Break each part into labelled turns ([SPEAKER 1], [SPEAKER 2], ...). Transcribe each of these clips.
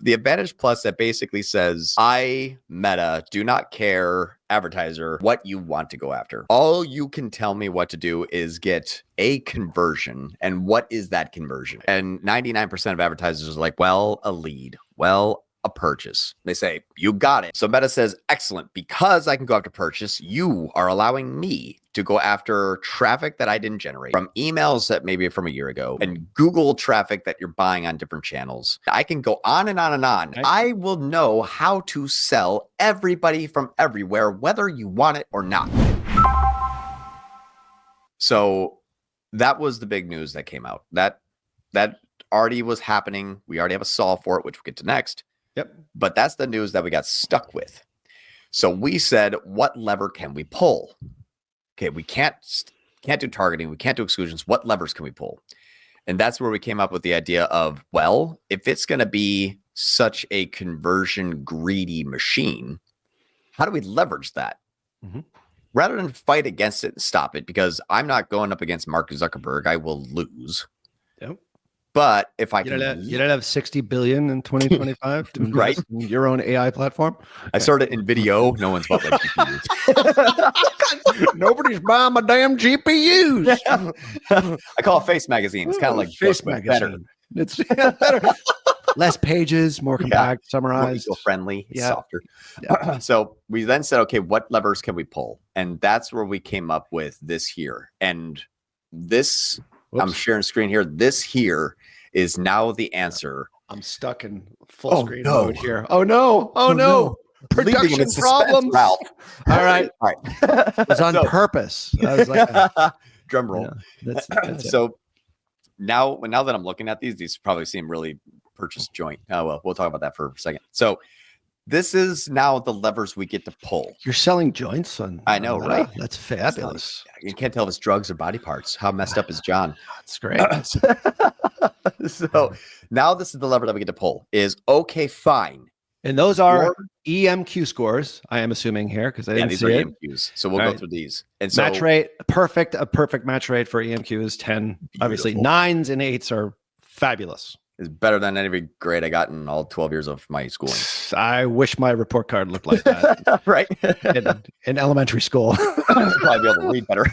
[SPEAKER 1] The Advantage Plus that basically says, I, Meta, do not care, advertiser, what you want to go after. All you can tell me what to do is get a conversion. And what is that conversion? And 99% of advertisers are like, well, a lead. Well, a purchase. They say, you got it. So Meta says, excellent. Because I can go after purchase, you are allowing me to go after traffic that I didn't generate from emails that maybe from a year ago and Google traffic that you're buying on different channels. I can go on and on and on.
[SPEAKER 2] Okay.
[SPEAKER 1] I will know how to sell everybody from everywhere, whether you want it or not. So that was the big news that came out. That already was happening. We already have a solve for it, which we'll get to next.
[SPEAKER 2] Yep.
[SPEAKER 1] But that's the news that we got stuck with. So we said, what lever can we pull? Okay, we can't do targeting. We can't do exclusions. What levers can we pull? And that's where we came up with the idea of, well, if it's going to be such a conversion greedy machine, how do we leverage that? Mm-hmm. Rather than fight against it and stop it, because I'm not going up against Mark Zuckerberg. I will lose.
[SPEAKER 2] Yep.
[SPEAKER 1] But if I
[SPEAKER 2] you don't have 60 billion in 2025 to invest
[SPEAKER 1] right?
[SPEAKER 2] in your own AI platform.
[SPEAKER 1] I started in video. No one's bought my GPUs.
[SPEAKER 2] Nobody's buying my damn GPUs.
[SPEAKER 1] I call it Face Magazine. It's kind of like
[SPEAKER 2] Face Magazine. It's better. Less pages, more compact, summarized,
[SPEAKER 1] more eco-friendly, softer. Yeah. So we then said, okay, what levers can we pull? And that's where we came up with this here. And this, I'm sharing screen here. This here is now the answer.
[SPEAKER 2] I'm stuck in full screen mode here. Oh no. Oh no. Production problems.
[SPEAKER 1] Ralph.
[SPEAKER 2] All right. It was on purpose. I was like,
[SPEAKER 1] drum roll.
[SPEAKER 2] Yeah, that's
[SPEAKER 1] so now that I'm looking at these probably seem really purchase joint. Oh, well, we'll talk about that for a second. So this is now the levers we get to pull.
[SPEAKER 2] You're selling joints on.
[SPEAKER 1] I know, right?
[SPEAKER 2] That's fabulous.
[SPEAKER 1] You can't tell if it's drugs or body parts. How messed up is John?
[SPEAKER 2] That's great.
[SPEAKER 1] So now this is the lever that we get to pull is okay, fine.
[SPEAKER 2] And those are EMQ scores, I am assuming here, because I didn't see it.
[SPEAKER 1] EMQs. So we'll go through these. And so
[SPEAKER 2] match rate, a perfect match rate for EMQ is 10. Beautiful. Obviously, 9s and 8s are fabulous.
[SPEAKER 1] Is better than any grade I got in all 12 years of my schooling.
[SPEAKER 2] I wish my report card looked like that.
[SPEAKER 1] Right?
[SPEAKER 2] In elementary school.
[SPEAKER 1] Probably be able to read better.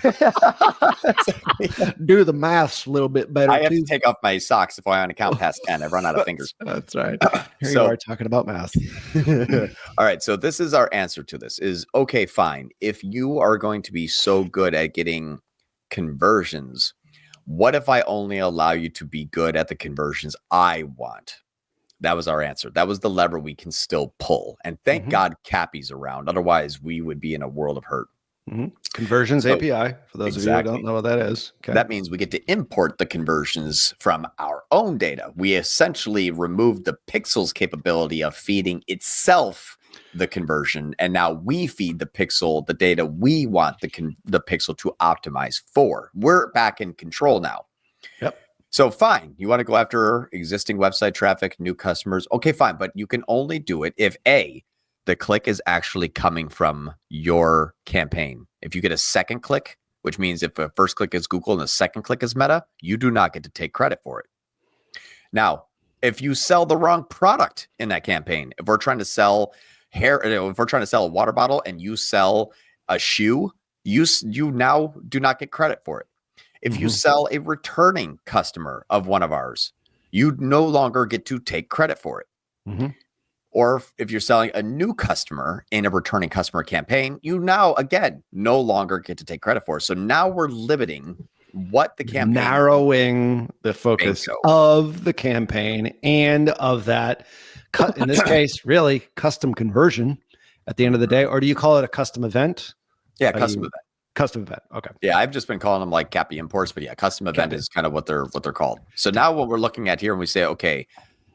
[SPEAKER 2] Do the maths a little bit better.
[SPEAKER 1] I have to take off my socks if I want to count past 10. I've run out of fingers.
[SPEAKER 2] That's right. Here you are talking about math.
[SPEAKER 1] All right. So this is our answer to this is, okay, fine. If you are going to be so good at getting conversions, what if I only allow you to be good at the conversions I want? That was our answer. That was the lever we can still pull. And thank God Cappy's around. Otherwise, we would be in a world of hurt.
[SPEAKER 2] Conversions API, for those of you who don't know what that is. Okay.
[SPEAKER 1] That means we get to import the conversions from our own data. We essentially removed the pixel's capability of feeding itself the conversion, and now we feed the pixel the data we want the pixel to optimize for. We're back in control now.
[SPEAKER 2] Yep.
[SPEAKER 1] So fine, you want to go after existing website traffic, new customers. Okay, fine, but you can only do it if A, the click is actually coming from your campaign. If you get a second click, which means if a first click is Google and the second click is Meta, you do not get to take credit for it. Now, if you sell the wrong product in that campaign, if we're trying to sell if we're trying to sell a water bottle and you sell a shoe, you now do not get credit for it. If you sell a returning customer of one of ours, you no longer get to take credit for it. Or if you're selling a new customer in a returning customer campaign, you now, again, no longer get to take credit for it. So now we're limiting what the campaign,
[SPEAKER 2] narrowing the focus of the campaign and of that, in this case, really custom conversion at the end of the day. Or do you call it a custom event?
[SPEAKER 1] Yeah, custom event.
[SPEAKER 2] Custom event. Okay.
[SPEAKER 1] Yeah, I've just been calling them like Cappy imports, but yeah, custom event is kind of what they're called. So now what we're looking at here, and we say, okay,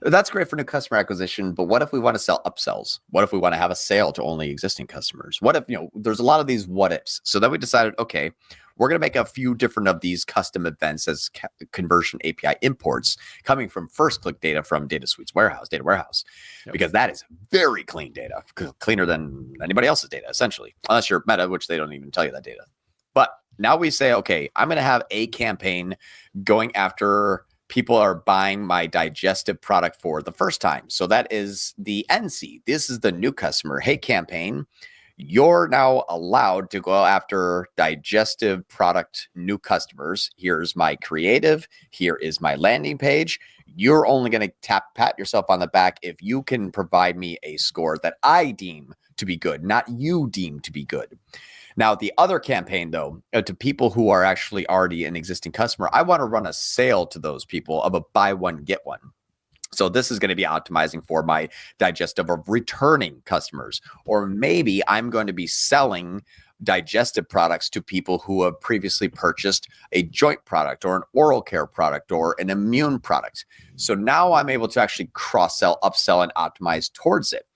[SPEAKER 1] that's great for new customer acquisition, but what if we want to sell upsells? What if we want to have a sale to only existing customers? What if, there's a lot of these what ifs. So then we decided, okay, we're going to make a few different of these custom events as conversion API imports coming from first click data from Data Suite's data warehouse, because that is very clean data, cleaner than anybody else's data, essentially, unless you're Meta, which they don't even tell you that data. But now we say, okay, I'm going to have a campaign going after people are buying my digestive product for the first time. So that is the NC. This is the new customer. Hey, campaign, you're now allowed to go after digestive product new customers. Here's my creative. Here is my landing page. You're only going to pat yourself on the back if you can provide me a score that I deem to be good, not you deem to be good. Now, the other campaign, though, to people who are actually already an existing customer, I want to run a sale to those people of a buy one, get one. So this is going to be optimizing for my digestive of returning customers. Or maybe I'm going to be selling digestive products to people who have previously purchased a joint product or an oral care product or an immune product. So now I'm able to actually cross-sell, upsell, and optimize towards it.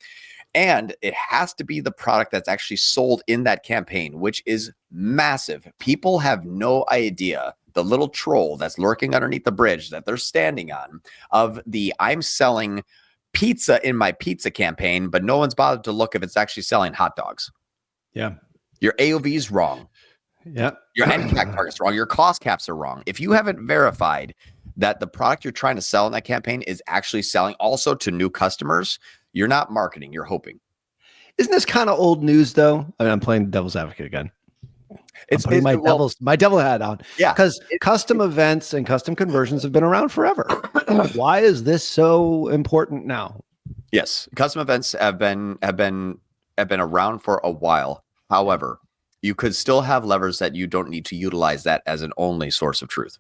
[SPEAKER 1] And it has to be the product that's actually sold in that campaign, which is massive. People have no idea the little troll that's lurking underneath the bridge that they're standing on of the I'm selling pizza in my pizza campaign, but no one's bothered to look if it's actually selling hot dogs.
[SPEAKER 2] Yeah.
[SPEAKER 1] Your AOV is wrong.
[SPEAKER 2] Yeah.
[SPEAKER 1] Your NCAC target's wrong. Your cost caps are wrong. If you haven't verified that the product you're trying to sell in that campaign is actually selling also to new customers, you're not marketing, you're hoping.
[SPEAKER 2] Isn't this kind of old news, though? I mean, I'm playing devil's advocate again. It's putting my devil hat on.
[SPEAKER 1] Yeah.
[SPEAKER 2] Because custom events and custom conversions have been around forever. Why is this so important now?
[SPEAKER 1] Yes. Custom events have been around for a while. However, you could still have levers that you don't need to utilize that as an only source of truth.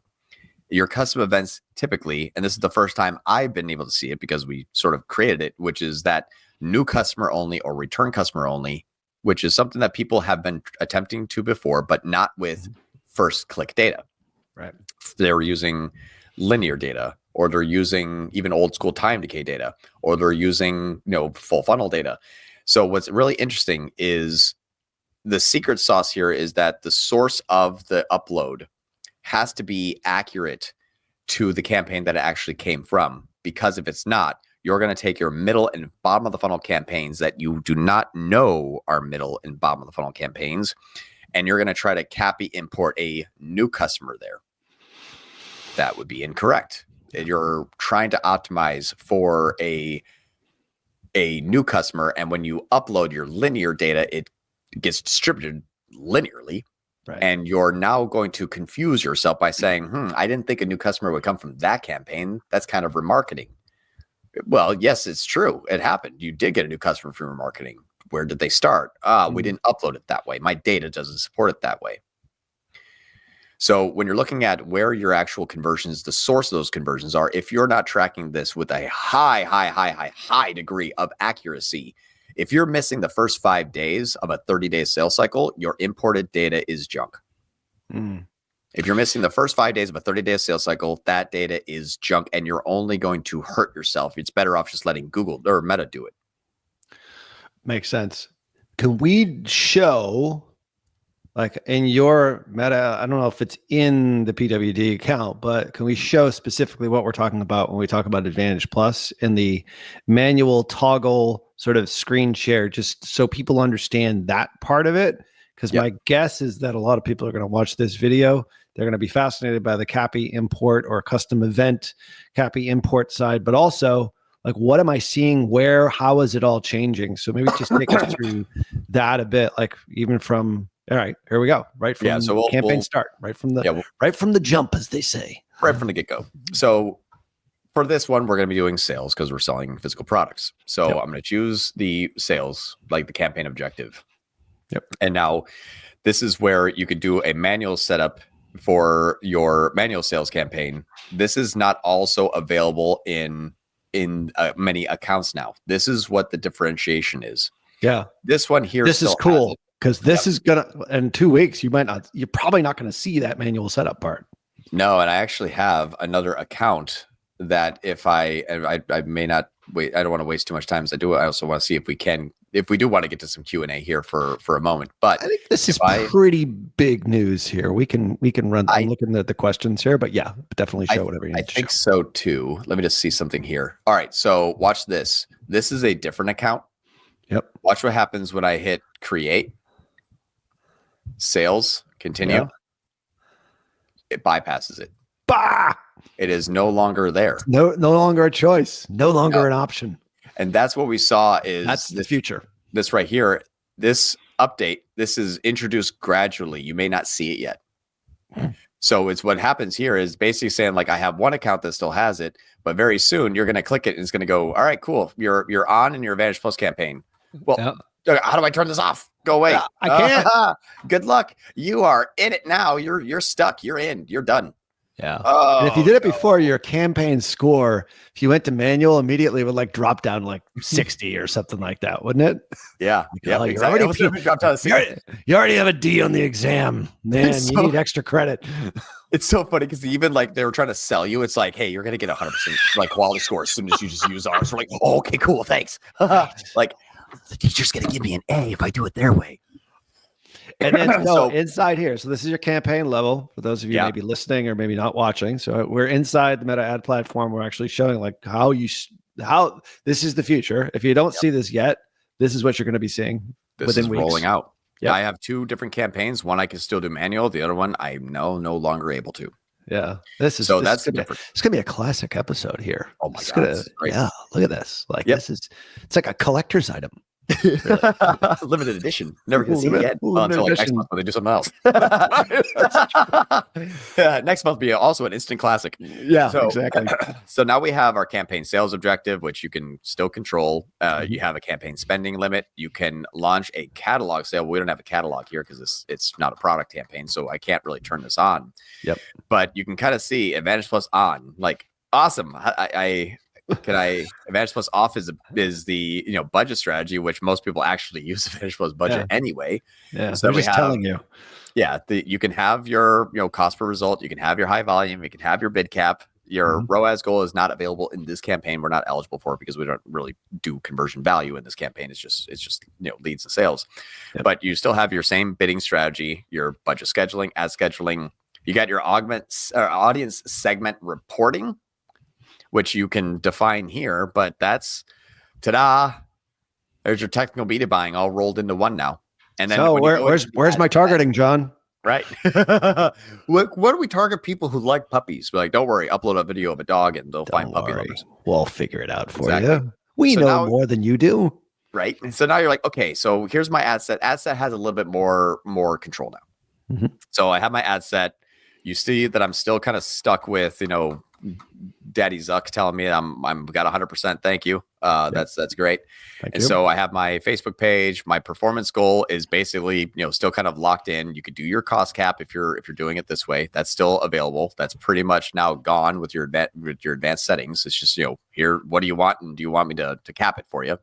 [SPEAKER 1] Your custom events typically, and this is the first time I've been able to see it because we sort of created it, which is that new customer only or return customer only, which is something that people have been attempting to before, but not with first click data.
[SPEAKER 2] Right.
[SPEAKER 1] They were using linear data, or they're using even old school time decay data, or they're using, full funnel data. So what's really interesting is the secret sauce here is that the source of the upload has to be accurate to the campaign that it actually came from. Because if it's not, you're going to take your middle and bottom of the funnel campaigns that you do not know are middle and bottom of the funnel campaigns, and you're going to try to copy import a new customer there. That would be incorrect. You're trying to optimize for a new customer, and when you upload your linear data, it gets distributed linearly. Right. And you're now going to confuse yourself by saying, I didn't think a new customer would come from that campaign. That's kind of remarketing. Well, yes, it's true. It happened. You did get a new customer from remarketing. Where did they start? We didn't upload it that way. My data doesn't support it that way. So when you're looking at where your actual conversions, the source of those conversions are, if you're not tracking this with a high degree of accuracy, if you're missing the first 5 days of a 30-day sales cycle, your imported data is junk. If you're missing the first 5 days of a 30-day sales cycle, that data is junk, and you're only going to hurt yourself. It's better off just letting Google or Meta do it.
[SPEAKER 2] Makes sense. Can we show, like in your Meta, I don't know if it's in the PWD account, but can we show specifically what we're talking about when we talk about Advantage Plus in the manual toggle sort of screen share, just so people understand that part of it? Because my guess is that a lot of people are going to watch this video. They're going to be fascinated by the CAPI import or custom event CAPI import side, but also like, what am I seeing? Where, how is it all changing? So maybe just take us through that a bit, like even from, all right, here we go. Right from campaign start, right from the jump, as they say.
[SPEAKER 1] Right from the get-go. So for this one, we're going to be doing sales because we're selling physical products. So I'm going to choose the sales, like the campaign objective. And now this is where you could do a manual setup for your manual sales campaign. This is not also available in many accounts now. This is what the differentiation is. Yeah. This one here.
[SPEAKER 2] This is cool because this is going to, in 2 weeks, you're probably not going to see that manual setup part.
[SPEAKER 1] No. And I actually have another account that if I may not wait, I don't want to waste too much time as I do it. I also want to see if we do want to get to some Q&A here for a moment, but
[SPEAKER 2] I think this is pretty big news here. We can run. I'm looking at the questions here, but yeah, definitely show whatever you need.
[SPEAKER 1] I think so too. Let me just see something here. All right. So watch this. This is a different account.
[SPEAKER 2] Yep.
[SPEAKER 1] Watch what happens when I hit create, sales, continue.
[SPEAKER 2] Yeah.
[SPEAKER 1] It bypasses it.
[SPEAKER 2] Bah!
[SPEAKER 1] It is no longer there.
[SPEAKER 2] No longer a choice. No longer an option.
[SPEAKER 1] And that's what we saw is
[SPEAKER 2] That's the future.
[SPEAKER 1] This right here, this update, this is introduced gradually. You may not see it yet. So it's what happens here is basically saying like, I have one account that still has it, but very soon you're going to click it and it's going to go, all right, cool. You're on in your Advantage Plus campaign. Well, how do I turn this off? Go away.
[SPEAKER 2] I can't.
[SPEAKER 1] Good luck. You are in it now. You're stuck. You're in. You're done.
[SPEAKER 2] Yeah. And if you did it before, your campaign score, if you went to manual, immediately would like drop down like 60 or something like that, wouldn't it?
[SPEAKER 1] Yeah.
[SPEAKER 2] Yeah. Like, you already have a D on the exam, man. You need extra credit.
[SPEAKER 1] It's so funny because even like they were trying to sell you. It's like, hey, you're gonna get 100% like quality score as soon as you just use ours. We're like, oh, okay, cool, thanks. Like the teacher's gonna give me an A if I do it their way.
[SPEAKER 2] And then so inside here, so this is your campaign level for those of you maybe listening or maybe not watching. So we're inside the Meta ad platform. We're actually showing like how this is the future. If you don't see this yet, this is what you're going to be seeing within weeks.
[SPEAKER 1] Rolling out. Yeah, I have 2 different campaigns. One I can still do manual. The other one I'm no longer able to.
[SPEAKER 2] Yeah, that's the difference. It's gonna be a classic episode here.
[SPEAKER 1] Oh my god!
[SPEAKER 2] Yeah, look at this. Like it's like a collector's item.
[SPEAKER 1] Limited edition. Never gonna see it again until like next month when they do something else. Next month will be also an instant classic.
[SPEAKER 2] Yeah, exactly.
[SPEAKER 1] So now we have our campaign sales objective, which you can still control. You have a campaign spending limit. You can launch a catalog sale. We don't have a catalog here because it's not a product campaign, so I can't really turn this on.
[SPEAKER 2] Yep.
[SPEAKER 1] But you can kind of see Advantage Plus on. Like awesome. Advantage Plus off is the budget strategy, which most people actually use Advantage Plus budget anyway.
[SPEAKER 2] Yeah, so we're just telling you.
[SPEAKER 1] Yeah, you can have your cost per result, you can have your high volume, you can have your bid cap. Your ROAS goal is not available in this campaign. We're not eligible for it because we don't really do conversion value in this campaign. It's just leads to sales. Yep. But you still have your same bidding strategy, your budget scheduling, ad scheduling. You got your audience segment reporting, which you can define here, but that's ta-da. There's your technical media buying all rolled into one now. And then
[SPEAKER 2] where's my targeting, John?
[SPEAKER 1] Right. What do we target people who like puppies? We're like, don't worry, upload a video of a dog and they'll find puppy lovers.
[SPEAKER 2] We'll figure it out for you. We know more than you do.
[SPEAKER 1] Right. And so now you're like, okay, so here's my ad set. Ad set has a little bit more control now. Mm-hmm. So I have my ad set. You see that I'm still kind of stuck with, Daddy Zuck telling me I'm got 100%. Thank you. That's great. Thank you. So I have my Facebook page. My performance goal is basically, still kind of locked in. You could do your cost cap if you're doing it this way. That's still available. That's pretty much now gone with your advanced settings. It's just, here, what do you want? And do you want me to cap it for you?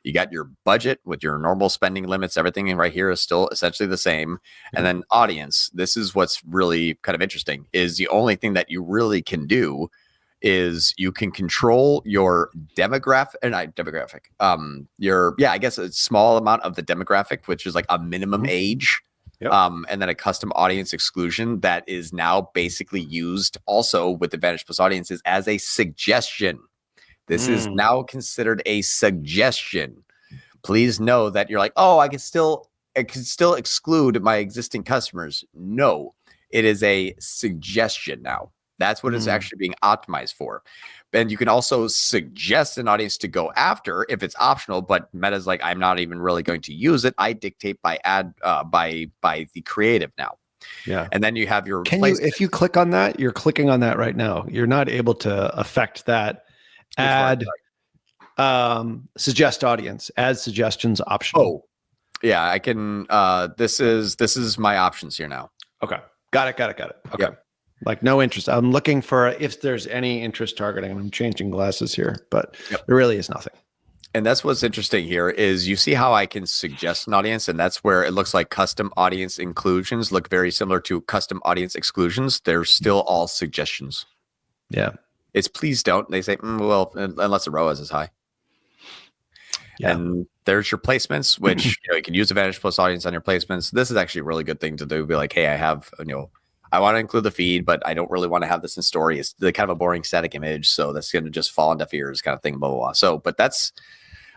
[SPEAKER 1] You got your budget with your normal spending limits. Everything right here is still essentially the same. And then audience, this is what's really kind of interesting, is the only thing that you really can do is you can control your demographic, I guess a small amount of the demographic, which is like a minimum age. Yep. And then a custom audience exclusion that is now basically used also with Advantage Plus audiences as a suggestion. This is now considered a suggestion. Please know that you're like, oh, I can still exclude my existing customers. No, it is a suggestion now. That's what it's actually being optimized for. And you can also suggest an audience to go after if it's optional, but Meta's like, I'm not even really going to use it. I dictate by the creative now.
[SPEAKER 2] Yeah.
[SPEAKER 1] And then you have your
[SPEAKER 2] if you click on that, you're clicking on that right now. You're not able to affect that. Add suggest audience, add suggestions optional.
[SPEAKER 1] Oh, yeah, I can. This is my options here now.
[SPEAKER 2] Okay, got it. Okay,
[SPEAKER 1] yep.
[SPEAKER 2] Like no interest. I'm looking for if there's any interest targeting. I'm changing glasses here, but there really is nothing.
[SPEAKER 1] And that's what's interesting here is you see how I can suggest an audience, and that's where it looks like custom audience inclusions look very similar to custom audience exclusions. They're still all suggestions.
[SPEAKER 2] Yeah.
[SPEAKER 1] It's please don't. They say, well, unless the ROAS is high. Yeah. And there's your placements, which you can use Advantage Plus audience on your placements. This is actually a really good thing to do. Be like, hey, I have, I want to include the feed, but I don't really want to have this in story. It's kind of a boring static image. So that's going to just fall on deaf ears kind of thing, blah, blah, blah. So, but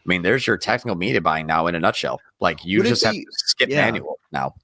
[SPEAKER 1] there's your technical media buying now in a nutshell. Like you just have to skip manual now.